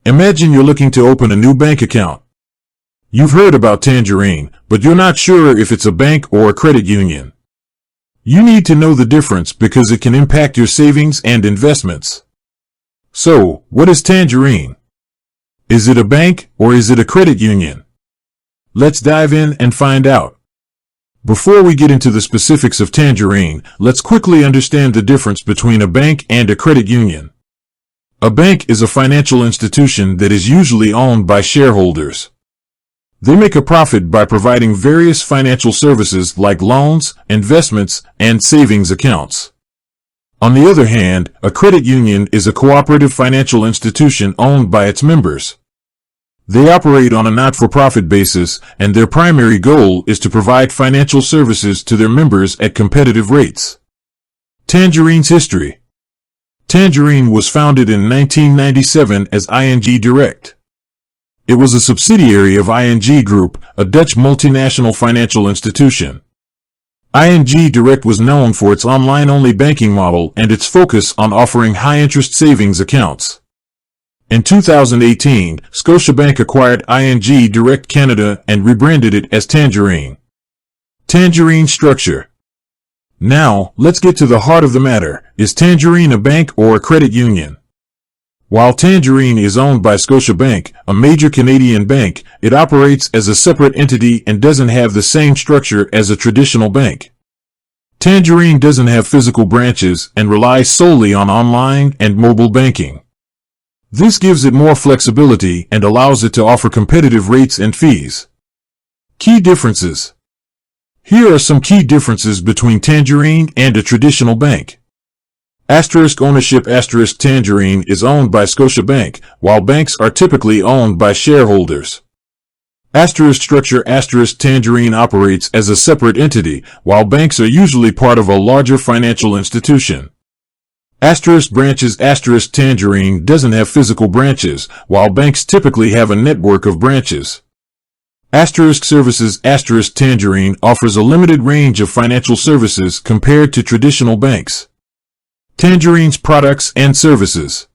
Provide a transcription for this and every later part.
Imagine you're looking to open a new bank account. You've heard about Tangerine, but you're not sure if it's a bank or a credit union. You need to know the difference because it can impact your savings and investments. So, what is Tangerine? Is it a bank or is it a credit union? Let's dive in and find out. Before we get into the specifics of Tangerine, let's quickly understand the difference between a bank and a credit union. A bank is a financial institution that is usually owned by shareholders. They make a profit by providing various financial services like loans, investments, and savings accounts. On the other hand, a credit union is a cooperative financial institution owned by its members. They operate on a not-for-profit basis, and their primary goal is to provide financial services to their members at competitive rates. Tangerine's history. Tangerine was founded in 1997 as ING Direct. It was a subsidiary of ING Group, a Dutch multinational financial institution. ING Direct was known for its online-only banking model and its focus on offering high-interest savings accounts. In 2018, Scotiabank acquired ING Direct Canada and rebranded it as Tangerine. Tangerine structure. Now, let's get to the heart of the matter. Is Tangerine a bank or a credit union? While Tangerine is owned by Scotiabank, a major Canadian bank, it operates as a separate entity and doesn't have the same structure as a traditional bank. Tangerine doesn't have physical branches and relies solely on online and mobile banking. This gives it more flexibility and allows it to offer competitive rates and fees. Key differences. Here are some key differences between Tangerine and a traditional bank. Asterisk ownership. Asterisk Tangerine is owned by Scotiabank, while banks are typically owned by shareholders. Asterisk structure. Asterisk Tangerine operates as a separate entity, while banks are usually part of a larger financial institution. Asterisk branches. Asterisk Tangerine doesn't have physical branches, while banks typically have a network of branches. Asterisk services. Asterisk Tangerine offers a limited range of financial services compared to traditional banks. Tangerine's products and services.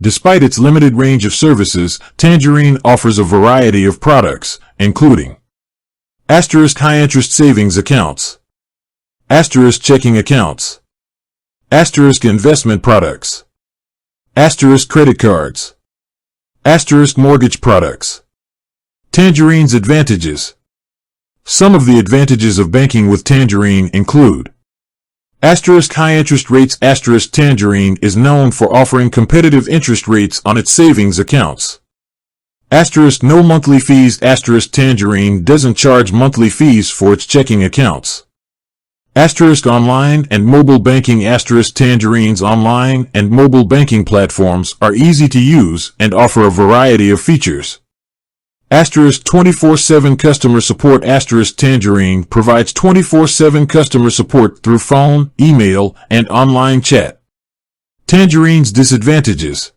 Despite its limited range of services, Tangerine offers a variety of products, including asterisk high-interest savings accounts, asterisk checking accounts, asterisk investment products, asterisk credit cards, asterisk mortgage products. Tangerine's advantages. Some of the advantages of banking with Tangerine include asterisk high interest rates. Asterisk Tangerine is known for offering competitive interest rates on its savings accounts. Asterisk no monthly fees. Asterisk Tangerine doesn't charge monthly fees for its checking accounts. Asterisk online and mobile banking. Asterisk Tangerine's online and mobile banking platforms are easy to use and offer a variety of features. Asterisk 24/7 customer support. Asterisk Tangerine provides 24/7 customer support through phone, email, and online chat. Tangerine's disadvantages.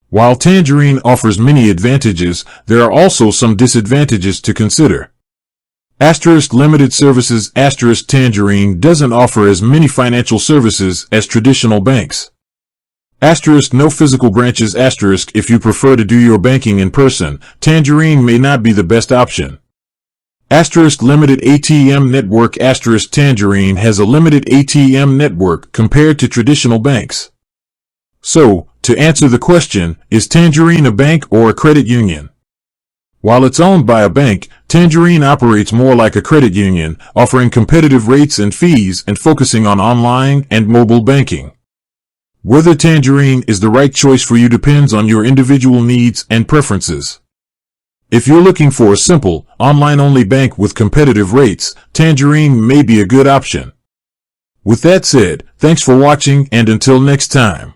While Tangerine offers many advantages, there are also some disadvantages to consider. Asterisk limited services. Asterisk Tangerine doesn't offer as many financial services as traditional banks. Asterisk no physical branches. Asterisk if you prefer to do your banking in person, Tangerine may not be the best option. Asterisk limited ATM network. Asterisk Tangerine has a limited ATM network compared to traditional banks. So, to answer the question, is Tangerine a bank or a credit union? While it's owned by a bank, Tangerine operates more like a credit union, offering competitive rates and fees and focusing on online and mobile banking. Whether Tangerine is the right choice for you depends on your individual needs and preferences. If you're looking for a simple, online-only bank with competitive rates, Tangerine may be a good option. With that said, thanks for watching and until next time.